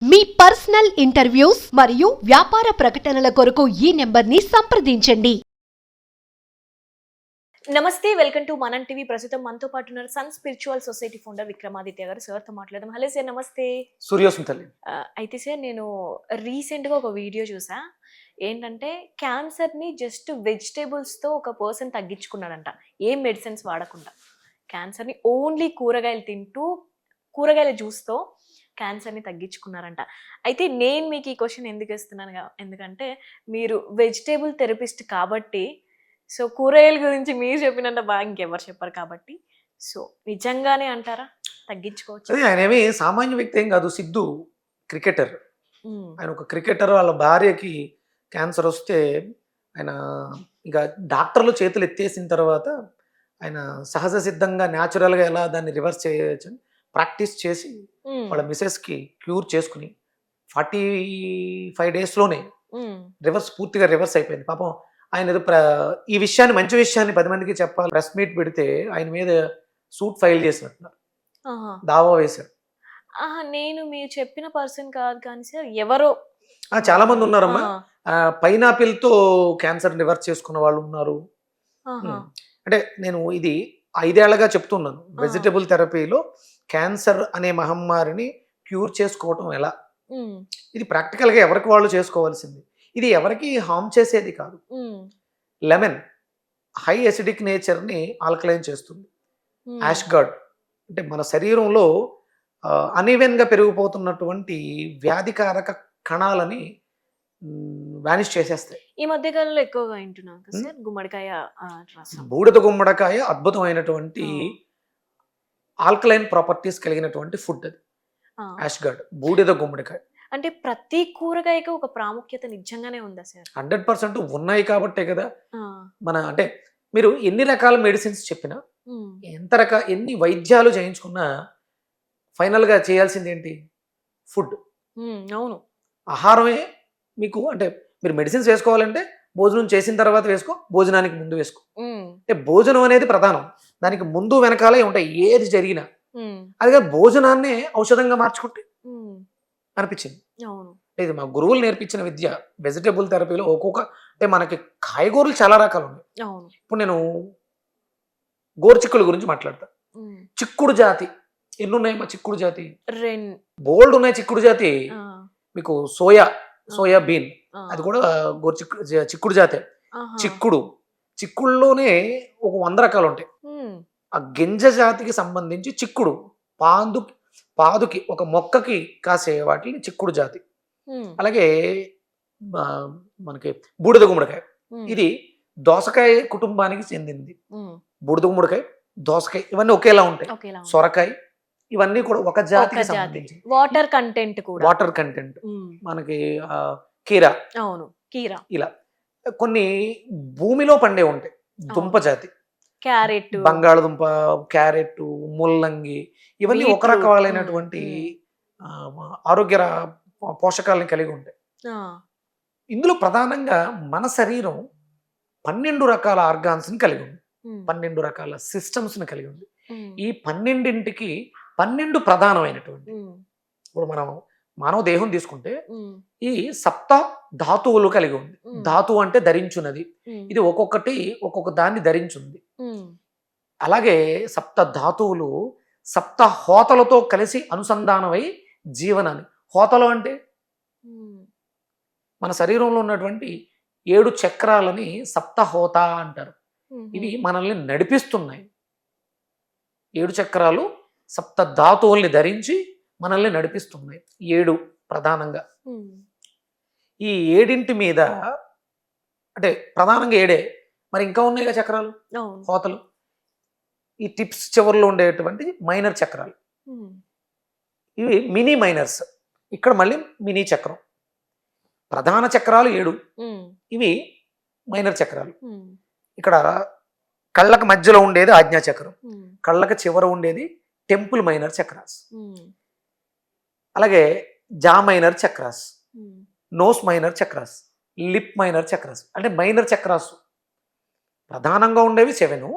మీ personal interviews మరియు వ్యాపార ప్రకటనల కొరకు ఈ నెంబర్ని సంప్రదించండి. నమస్తే, వెల్కమ్ టు మనం టీవీ. ప్రస్తుతం మనతో పాటు ఉన్నారు sun spiritual society founder Vikramaditya గారు. సార్తో మాట్లాడదాం. హలో సార్, నమస్తే. సూర్యోస్మి తల్లి. అయితే సార్, నేను రీసెంట్గా ఒక వీడియో చూసా. ఏంటంటే క్యాన్సర్ని జస్ట్ వెజిటేబుల్స్తో ఒక పర్సన్ తగ్గించుకున్నాడంట, ఏం మెడిసిన్స్ వాడకుండా. క్యాన్సర్ని ఓన్లీ కూరగాయలు తింటూ, కూరగాయల జ్యూస్తో క్యాన్సర్ని తగ్గించుకున్నారంట. అయితే నేను మీకు ఈ క్వశ్చన్ ఎందుకు ఇస్తున్నాను ఎందుకంటే మీరు వెజిటేబుల్ థెరపిస్ట్ కాబట్టి, సో కూరగాయల గురించి మీరు చెప్పినంత బాగా ఇంకెవరు చెప్పారు కాబట్టి, సో నిజంగానే అంటారా తగ్గించుకోవచ్చు? అదే, ఆయన ఏమి సామాన్య వ్యక్తి ఏం కాదు. సిద్ధు క్రికెటర్. ఆయన ఒక క్రికెటర్. వాళ్ళ భార్యకి క్యాన్సర్ వస్తే ఆయన ఇక డాక్టర్లు చేతులు ఎత్తేసిన తర్వాత ఆయన సహజ సిద్ధంగా న్యాచురల్గా ఎలా దాన్ని రివర్స్ చేయొచ్చు ప్రాక్టీస్ చేసి వాళ్ళ మిసెస్కి క్యూర్ చేసుకుని 45 డేస్లోనే పూర్తిగా రివర్స్ అయిపోయింది. పాపం ఆయన ఏదో ఈ విషయాన్ని, మంచి విషయాన్ని 10 మందికి చెప్పాలి, ప్రెస్ మీట్ పెడితే ఆయన మీద సూట్ ఫైల్ చేసినట్టున్నారు, దావా వేశారు. నేను మీరు చెప్పిన పర్సన్ కాదు కానీ సార్, ఎవరో చాలా మంది ఉన్నారమ్మా. పైనాపిల్ తో క్యాన్సర్ రివర్స్ చేసుకున్న వాళ్ళు ఉన్నారు. అంటే నేను ఇది 5 ఏళ్లగా చెప్తున్నాను, వెజిటబుల్ థెరపీలో క్యాన్సర్ అనే మహమ్మారిని క్యూర్ చేసుకోవటం ఎలా. ఇది ప్రాక్టికల్ గా ఎవరికి వాళ్ళు చేసుకోవాల్సింది. ఇది ఎవరికి హార్మ్ చేసేది కాదు. లెమన్ హై ఎసిడిక్ నేచర్ ని ఆల్కలైన్ చేస్తుంది. యాష్ గార్డ్ అంటే మన శరీరంలో అన్ఈవెన్ గా పెరిగిపోతున్నటువంటి వ్యాధికారక కణాలని వానిష్ చేసేస్తాయి. ఈ మధ్య కాలంలో ఎక్కువగా వింటున్నాం కదా సార్, గుమ్మడికాయ రసం. బూడిద గుమ్మడికాయ అద్భుతమైనటువంటి ఆల్కలైన్ ప్రాపర్టీస్ కలిగినటువంటి ఫుడ్. అది యాష్ గార్డ్, బూడిద గుమ్మడికాయ. అంటే ప్రతి కూరగాయకి ఒక ప్రాముఖ్యత నిజంగానే ఉందా సార్? 100% ఉన్నాయి కాబట్టే కదా మన, అంటే మీరు ఎన్ని రకాల మెడిసిన్స్ చెప్పినా, ఎన్ని వైద్యాలు చేయించుకున్నా ఫైనల్ గా చేయాల్సింది ఏంటి? ఫుడ్. అవును, ఆహారమే మీకు. అంటే మీరు మెడిసిన్స్ వేసుకోవాలంటే భోజనం చేసిన తర్వాత వేసుకో, భోజనానికి ముందు వేసుకో. అంటే భోజనం అనేది ప్రధానం, దానికి ముందు వెనకాలే ఉంటాయి ఏది జరిగినా. అదిగా భోజనాన్ని ఔషధంగా మార్చుకుంటే అనిపించింది. ఇది మా గురువులు నేర్పించిన విద్య. వెజిటబుల్ థెరపీలో ఒక్కొక్క, అంటే మనకి కాయగూరలు చాలా రకాలు ఉన్నాయి. ఇప్పుడు నేను గోరుచిక్కుల గురించి మాట్లాడతా. చిక్కుడు జాతి ఎన్ని ఉన్నాయమ్మా? చిక్కుడు జాతి బోల్డ్ ఉన్నాయి. చిక్కుడు జాతి మీకు సోయా బీన్, అది కూడా చిక్కుడు జాతే. చిక్కుడులోనే ఒక 100 రకాలు ఉంటాయి. ఆ గింజ జాతికి సంబంధించి చిక్కుడు, పాదుకి ఒక మొక్కకి కాసే వాటిని చిక్కుడు జాతి. అలాగే మనకి బూడిద గుమ్మడికాయ, ఇది దోసకాయ కుటుంబానికి చెందింది. బూడిద గుమ్మడికాయ, దోసకాయ ఇవన్నీ ఒకేలా ఉంటాయి. సొరకాయ ఇవన్నీ కూడా ఒక జాతికి సంబంధించి. వాటర్ కంటెంట్ మనకి కీరా, ఇలా కొన్ని భూమిలో పండే ఉంటాయి. దుంప జాతి, క్యారెట్, బంగాళదుంప, క్యారెట్, ముల్లంగి ఇవన్నీ ఒక రకాలైనటువంటి ఆరోగ్య పోషకాలను కలిగి ఉంటాయి. ఇందులో ప్రధానంగా మన శరీరం 12 రకాల ఆర్గాన్స్ ని కలిగి ఉంది, 12 రకాల సిస్టమ్స్ ని కలిగి ఉంది. ఈ 12ంటికి 12 ప్రధానమైనటువంటి, ఇప్పుడు మనం మానవ దేహం తీసుకుంటే ఈ సప్త ధాతువులు కలిగి ఉంది. ధాతువు అంటే ధరించున్నది. ఇది ఒక్కొక్కటి ఒక్కొక్క దాన్ని ధరించుంది. అలాగే సప్త ధాతువులు సప్త హోతలతో కలిసి అనుసంధానమై జీవనాన్ని. హోతలు అంటే మన శరీరంలో ఉన్నటువంటి 7 చక్రాలని సప్త హోత అంటారు. ఇవి మనల్ని నడిపిస్తున్నాయి. 7 చక్రాలు సప్త ధాతువుల్ని ధరించి మనల్ని నడిపిస్తున్నాయి. 7 ప్రధానంగా. ఈ 7 మీద, అంటే ప్రధానంగా 7, మరి ఇంకా ఉన్నాయిగా చక్రాలు, హోతలు. ఈ టిప్స్ చివరిలో ఉండేటువంటి మైనర్ చక్రాలు, ఇవి మినీ మైనర్స్. ఇక్కడ మళ్ళీ మినీ చక్రం. ప్రధాన చక్రాలు 7, ఇవి మైనర్ చక్రాలు. ఇక్కడ కళ్ళకు మధ్యలో ఉండేది ఆజ్ఞా చక్రం, కళ్ళకు చివర ఉండేది టెంపుల్ మైనర్ చక్రాస్. అలాగే jaw minor chakras, nose minor chakras, lip minor chakras. అంటే మైనర్ చక్రాస్ ప్రధానంగా ఉండేవి 7,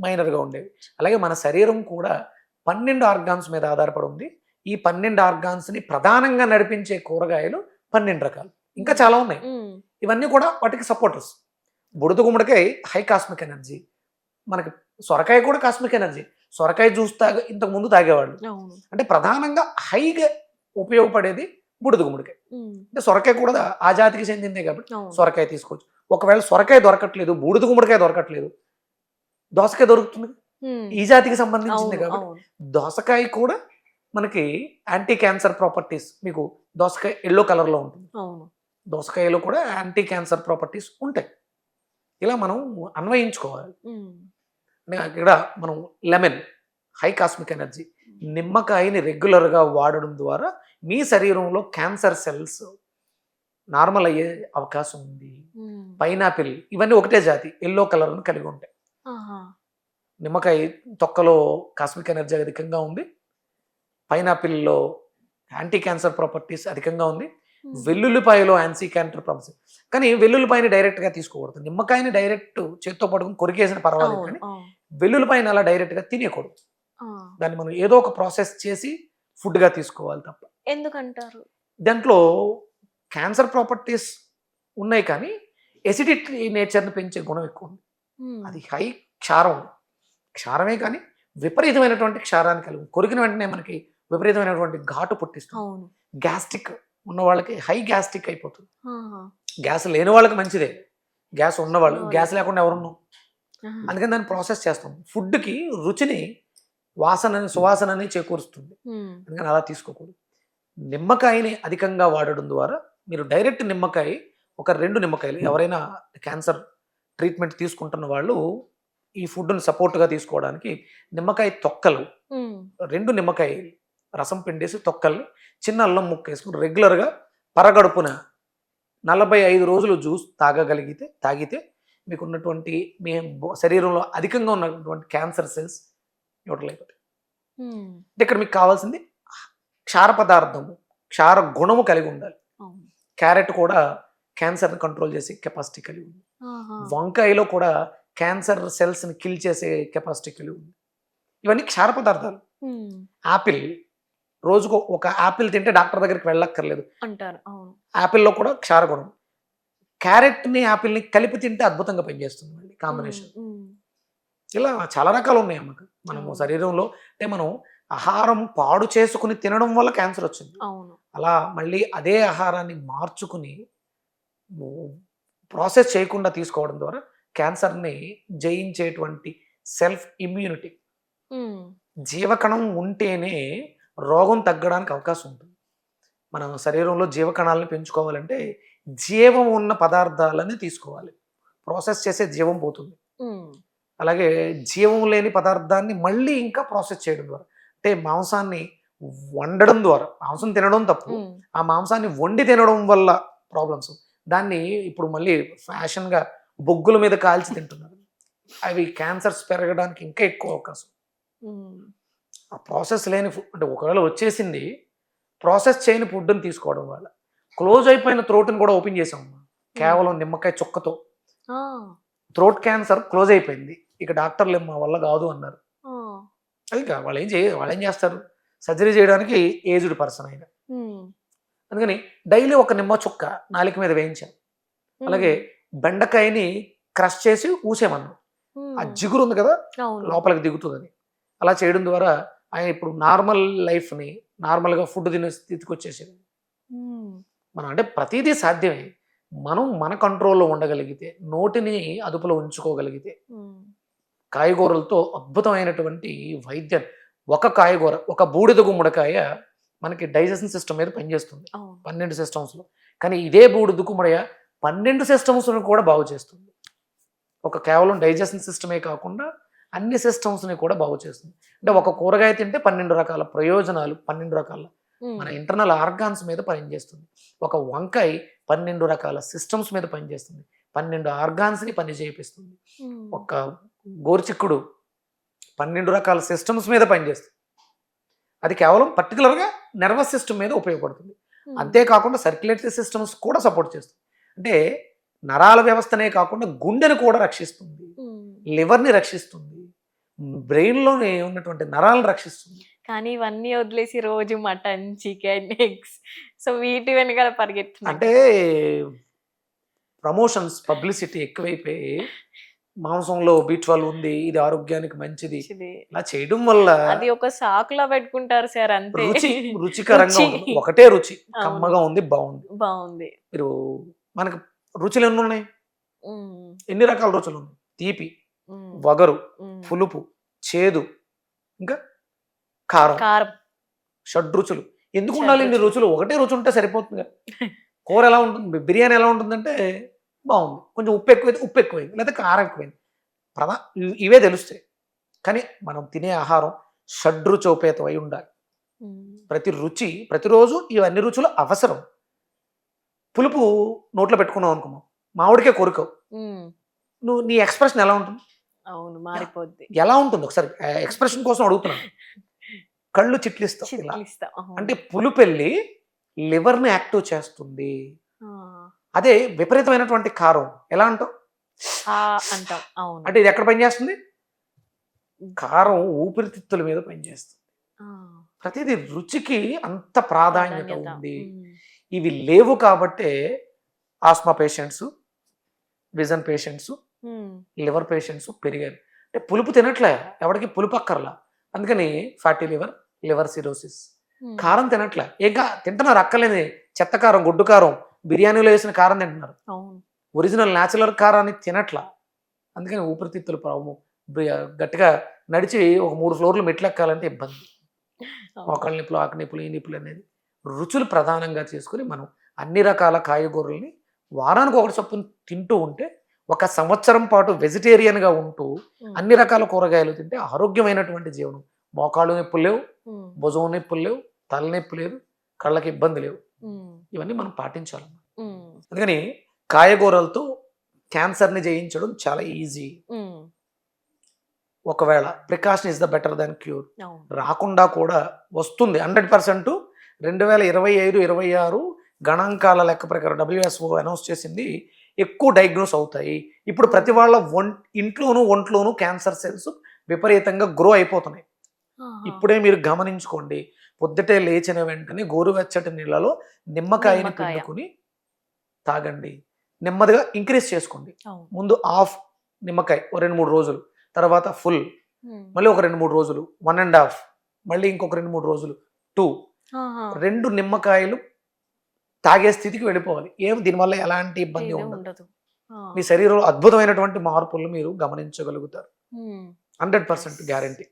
మైనర్గా ఉండేవి. అలాగే మన శరీరం కూడా 12 ఆర్గాన్స్ మీద ఆధారపడి ఉంది. ఈ 12 ఆర్గాన్స్ని ప్రధానంగా నడిపించే కూరగాయలు 12 రకాలు. ఇంకా చాలా ఉన్నాయి. ఇవన్నీ కూడా వాటికి సపోర్టర్స్. బుడద గుమ్మడికాయ హై కాస్మిక్ ఎనర్జీ, మనకి సొరకాయ కూడా కాస్మిక్ ఎనర్జీ. సొరకాయ జ్యూస్ ఇంతకు ముందు తాగేవాళ్ళు. అంటే ప్రధానంగా హైగా ఉపయోగపడేది బుడద గుమ్మడికాయ. అంటే సొరకాయ కూడా ఆ జాతికి చెందిందే కాబట్టి సొరకాయ తీసుకోవచ్చు. ఒకవేళ సొరకాయ దొరకట్లేదు, బూడిద గుమ్మడికాయ దొరకట్లేదు, దోసకాయ దొరుకుతుంది, ఈ జాతికి సంబంధించింది కాబట్టి దోసకాయ కూడా మనకి యాంటీ క్యాన్సర్ ప్రాపర్టీస్. మీకు దోసకాయ ఎల్లో కలర్లో ఉంటుంది, దోసకాయలో కూడా యాంటీ క్యాన్సర్ ప్రాపర్టీస్ ఉంటాయి. ఇలా మనం అన్వయించుకోవాలి. ఇక్కడ మనం లెమన్ హై కాస్మిక్ ఎనర్జీ, నిమ్మకాయని రెగ్యులర్గా వాడడం ద్వారా మీ శరీరంలో క్యాన్సర్ సెల్స్ నార్మల్ అయ్యే అవకాశం ఉంది. పైనాపిల్ ఇవన్నీ ఒకటే జాతి, ఎల్లో కలర్ను కలిగి ఉంటాయి. నిమ్మకాయ తొక్కలో కాస్మిక్ ఎనర్జీ అధికంగా ఉంది, పైనాపిల్లో యాంటీ క్యాన్సర్ ప్రాపర్టీస్ అధికంగా ఉంది, వెల్లుల్లిపాయలో యాంటీ క్యాన్సర్ ప్రాపర్టీస్. కానీ వెల్లుల్లిపాయని డైరెక్ట్గా తీసుకోకూడదు. నిమ్మకాయని డైరెక్ట్ చేత్తో పడుకుని కొరికేసిన పర్వాలేదు, కానీ వెల్లుల్లిపాయని అలా డైరెక్ట్గా తినేయకూడదు. దాన్ని మనం ఏదో ఒక ప్రాసెస్ చేసి ఫుడ్గా తీసుకోవాలి తప్ప. ఎందుకంటారు? దాంట్లో క్యాన్సర్ ప్రాపర్టీస్ ఉన్నాయి, కానీ ఎసిడిటీ నేచర్ని పెంచే గుణం ఎక్కువ ఉంది. అది హై క్షారం, క్షారమే కానీ విపరీతమైనటువంటి క్షారాన్ని కలిగి కొరికిన వెంటనే మనకి విపరీతమైనటువంటి ఘాటు పుట్టిస్తుంది. గ్యాస్ట్రిక్ ఉన్న వాళ్ళకి హై గ్యాస్ట్రిక్ అయిపోతుంది. గ్యాస్ లేని వాళ్ళకి మంచిదే, గ్యాస్ ఉన్నవాళ్ళు. గ్యాస్ లేకుండా ఎవరున్నాం, అందుకని దాన్ని ప్రాసెస్ చేస్తాం. ఫుడ్కి రుచిని, వాసనని, సువాసనని చేకూరుస్తుంది. అందుకని అలా తీసుకోకూడదు. నిమ్మకాయని అధికంగా వాడడం ద్వారా మీరు డైరెక్ట్ నిమ్మకాయ, ఒక 2 నిమ్మకాయలు, ఎవరైనా క్యాన్సర్ ట్రీట్మెంట్ తీసుకుంటున్న వాళ్ళు ఈ ఫుడ్ని సపోర్ట్గా తీసుకోవడానికి నిమ్మకాయ తొక్కలు, 2 నిమ్మకాయ రసం పిండేసి తొక్కల్ని చిన్న అల్లం ముక్క వేసుకుని రెగ్యులర్గా పరగడుపున 45 రోజులు జ్యూస్ తాగితే మీకున్నటువంటి మీ శరీరంలో అధికంగా ఉన్నటువంటి క్యాన్సర్ సెల్స్ న్యూట్రల్ అయిపోతాయి. ఇక్కడ మీకు కావాల్సింది క్షార పదార్థము, క్షార గుణము కలిగి ఉండాలి. క్యారెట్ కూడా క్యాన్సర్ని కంట్రోల్ చేసే కెపాసిటీ కలిగి ఉంది. వంకాయలో కూడా క్యాన్సర్ సెల్స్ని కిల్ చేసే కెపాసిటీ కలిగి ఉంది. ఇవన్నీ క్షార పదార్థాలు. యాపిల్, రోజుకు ఒక యాపిల్ తింటే డాక్టర్ దగ్గరికి వెళ్ళక్కర్లేదు అంటారు. యాపిల్లో కూడా క్షార గుణం. క్యారెట్ని యాపిల్ని కలిపి తింటే అద్భుతంగా పనిచేస్తుంది మళ్ళీ కాంబినేషన్. ఇలా చాలా రకాలు ఉన్నాయి అమ్మకు. మనము శరీరంలో అంటే మనం ఆహారం పాడు చేసుకుని తినడం వల్ల క్యాన్సర్ వచ్చింది. అలా మళ్ళీ అదే ఆహారాన్ని మార్చుకుని ప్రాసెస్ చేయకుండా తీసుకోవడం ద్వారా క్యాన్సర్ని జయించేటువంటి సెల్ఫ్ ఇమ్యూనిటీ, జీవకణం ఉంటేనే రోగం తగ్గడానికి అవకాశం ఉంటుంది. మన శరీరంలో జీవకణాలను పెంచుకోవాలంటే జీవం ఉన్న పదార్థాలని తీసుకోవాలి. ప్రాసెస్ చేసే జీవం పోతుంది. అలాగే జీవం లేని పదార్థాన్ని మళ్ళీ ఇంకా ప్రాసెస్ చేయడం ద్వారా, అంటే మాంసాన్ని వండడం ద్వారా, మాంసం తినడం తప్పు, ఆ మాంసాన్ని వండి తినడం వల్ల ప్రాబ్లమ్స్. దాన్ని ఇప్పుడు మళ్ళీ ఫ్యాషన్గా బొగ్గుల మీద కాల్చి తింటున్నారు. అవి క్యాన్సర్స్ పెరగడానికి ఇంకా ఎక్కువ అవకాశం. ఆ ప్రాసెస్ లేని ఫుడ్, అంటే ఒకవేళ వచ్చేసింది ప్రాసెస్ చేయని ఫుడ్ని తీసుకోవడం వల్ల క్లోజ్ అయిపోయిన థ్రోట్ని కూడా ఓపెన్ చేసాం కేవలం నిమ్మకాయ చుక్కతో. థ్రోట్ క్యాన్సర్ క్లోజ్ అయిపోయింది, ఇక డాక్టర్లు మా వల్ల కాదు అన్నారు. అది వాళ్ళు ఏం చేస్తారు, సర్జరీ చేయడానికి ఏజ్డ్ పర్సన్ అయినా. అందుకని డైలీ ఒక నిమ్మ చుక్క నాలుక మీద వేయించాం. అలాగే బెండకాయని క్రష్ చేసి ఊసేమన్నాం. ఆ జిగురు ఉంది కదా లోపలికి దిగుతుందని. అలా చేయడం ద్వారా ఆయన ఇప్పుడు నార్మల్ లైఫ్ని, నార్మల్గా ఫుడ్ తినే స్థితికి వచ్చేసేది. మనం అంటే ప్రతిదీ సాధ్యమే, మనం మన కంట్రోల్లో ఉండగలిగితే, నోటిని అదుపులో ఉంచుకోగలిగితే. కాయగూరలతో అద్భుతమైనటువంటి వైద్యం. ఒక కాయగూర, ఒక బూడిద గుమ్మడికాయ మనకి డైజెషన్ సిస్టమ్ మీద పనిచేస్తుంది 12 సిస్టమ్స్లో. కానీ ఇదే బూడిద గుమ్మడికాయ 12 సిస్టమ్స్ని కూడా బాగు చేస్తుంది. ఒక కేవలం డైజెషన్ సిస్టమే కాకుండా అన్ని సిస్టమ్స్ని కూడా బాగు చేస్తుంది. అంటే ఒక కూరగాయ తింటే 12 రకాల ప్రయోజనాలు, 12 రకాల మన ఇంటర్నల్ ఆర్గాన్స్ మీద పనిచేస్తుంది. ఒక వంకాయ 12 రకాల సిస్టమ్స్ మీద పనిచేస్తుంది, 12 ఆర్గాన్స్ని పని చేపిస్తుంది. ఒక గోరుచిక్కుడు 12 రకాల సిస్టమ్స్ మీద పనిచేస్తుంది. అది కేవలం పర్టికులర్గా నర్వస్ సిస్టమ్ మీద ఉపయోగపడుతుంది. అంతేకాకుండా సర్క్యులేటరీ సిస్టమ్స్ కూడా సపోర్ట్ చేస్తుంది. అంటే నరాల వ్యవస్థనే కాకుండా గుండెను కూడా రక్షిస్తుంది, లివర్ని రక్షిస్తుంది, బ్రెయిన్లోనే ఉన్నటువంటి నరాలను రక్షిస్తుంది. కానీ ఇవన్నీ వదిలేసి రోజు మటన్, చికెన్, ఎగ్స్ సో వీటి వెనకాల పరిగెత్తున్నా. అంటే ప్రమోషన్స్ పబ్లిసిటీ ఎక్కువైపోయి మాంసంలో B12 ఉంది, ఇది ఆరోగ్యానికి మంచిది, ఇలా చేయడం వల్ల అది ఒక సాకులా పెట్టుకుంటారు సార్ అంతే. రుచికరంగా రుచి. ఉంటుంది. ఒకటే రుచి అవును. కమ్మగా ఉంది, బాగుంది. బాగుంది. మీరు మనకి రుచులు ఎన్ని ఉన్నాయి, ఉమ్, ఎన్ని రకాల రుచులు ఉన్నాయి? తీపి, ఉమ్, వగరు, ఉమ్. పులుపు, చేదు, ఇంకా కారం, కారం. షడ్రుచులు. ఎందుకు ఉండాలి ఇన్ని షడ్రుచులు. రుచులు? ఒకటే రుచి ఉంటే సరిపోతుంది కదా. కూర ఎలా ఉంటుంది, బిర్యానీ ఎలా ఉంటుందంటే బాగుంది, కొంచెం ఉప్పు ఎక్కువైతే ఉప్పు ఎక్కువైంది, లేదా కారం ఎక్కువైంది, ఇవే తెలుస్తాయి. కానీ మనం తినే ఆహారం షడ్రుచోపేతం అయి ఉండాలి. ఉమ్, ప్రతి రుచి ప్రతిరోజు ఇవన్నీ రుచులు అవసరం. పులుపు నోట్లో పెట్టుకున్నావు అనుకున్నావు, మామిడికే కొరుకవు, ఉమ్. నువ్వు నీ ఎక్స్ప్రెషన్ ఎలా ఉంటుంది? అవును, మారిపోద్ది. ఎలా ఉంటుంది ఒకసారి ఎక్స్ప్రెషన్ కోసం అడుగుతున్నాను. కళ్ళు చిట్లిస్తావు ఇలా. చిట్లిస్తా. అవును. అంటే పులుపెళ్ళి లివర్ని యాక్టివ్ చేస్తుంది. ఆ, అదే విపరీతమైనటువంటి కారం ఎలా అంటావు? ఆ అంటాం. అవును. అంటే ఇది ఎక్కడ పనిచేస్తుంది? కారం ఊపిరితిత్తుల మీద పనిచేస్తుంది. ఆ, ప్రతిదీ రుచికి అంత ప్రాధాన్యత ప్రాధాన్యత. ఉంది. ఉమ్, ఇవి లేవు కాబట్టే ఆస్మా పేషెంట్స్, విజన్ పేషెంట్స్, ఉమ్, లివర్ పేషెంట్స్ పెరిగారు. అంటే పులుపు తినట్లే, ఎవరికి పులుపు అక్కర్లా, అందుకని ఫ్యాటీ లివర్, లివర్ సిరోసిస్. ఉమ్. కారం తినట్లే, ఇంకా తింటున్నారు అక్కర్లేని చెత్త కారం, గొడ్డు కారం, బిర్యానీలో వేసిన కారం తింటున్నారు, అవును. ఒరిజినల్ న్యాచురల్ కారాన్ని తినట్లా. అందుకని ఊపిరితిత్తుల ప్రాబ్లం, గట్టిగా నడిచి ఒక 3 ఫ్లోర్లు మెట్లు ఎక్కాలంటే ఇబ్బంది, అవును. మోకాళ్ళ నొప్పులు, ఆకు నొప్పులు, ఈ నొప్పులు అనేది. రుచులు ప్రధానంగా చేసుకుని మనం అన్ని రకాల కాయగూరల్ని వారానికి ఒకటి చొప్పున తింటూ ఉంటే, ఒక సంవత్సరం పాటు వెజిటేరియన్గా ఉంటూ ఉమ్, అన్ని రకాల కూరగాయలు తింటే ఆరోగ్యమైనటువంటి జీవనం. మోకాళ్ళు నొప్పులు లేవు, ఉమ్, భుజం నొప్పులు లేవు, తలనొప్పి లేదు, కళ్ళకి ఇబ్బంది లేవు. ఉమ్, ఇవన్నీ మనం పాటించాలి. ఉమ్, అందుకని కాయగూరలతో క్యాన్సర్ని జయించడం చాలా ఈజీ. ఉమ్. ఒకవేళ precaution is the better than cure. అవును. రాకుండా కూడా వస్తుంది 100%. 2025-26 గణాంకాల లెక్క ప్రకారం WHO అనౌన్స్ చేసింది, ఎక్కువ డయాగ్నోస్ అవుతాయి. ఇప్పుడు ప్రతి వాళ్ళ ఒంట్లోనూ క్యాన్సర్ సెల్స్ విపరీతంగా గ్రో అయిపోతున్నాయి. ఆహా. ఇప్పుడే మీరు గమనించుకోండి, పొద్దుటే లేచిన వెంటనే గోరువెచ్చటి నీళ్ళలో నిమ్మకాయని నిమ్మకాయ. పిండుకుని తాగండి. నెమ్మదిగా ఇంక్రీజ్ చేసుకోండి. అవును. ముందు హాఫ్ నిమ్మకాయ ఓ 2-3 రోజులు, తర్వాత ఫుల్, ఉమ్. మళ్ళీ ఒక 2-3 రోజులు 1.5, మళ్ళీ ఇంకొక 2-3 రోజులు 2, ఆహా. 2 నిమ్మకాయలు తాగే స్థితికి వెళ్ళిపోవాలి. దీనివల్ల ఎలాంటి ఇబ్బంది ఏదో ఉండదు. ఉండదు. ఆ. మీ శరీరంలో అద్భుతమైనటువంటి మార్పులు మీరు గమనించగలుగుతారు. ఉమ్. 100% గ్యారంటీ.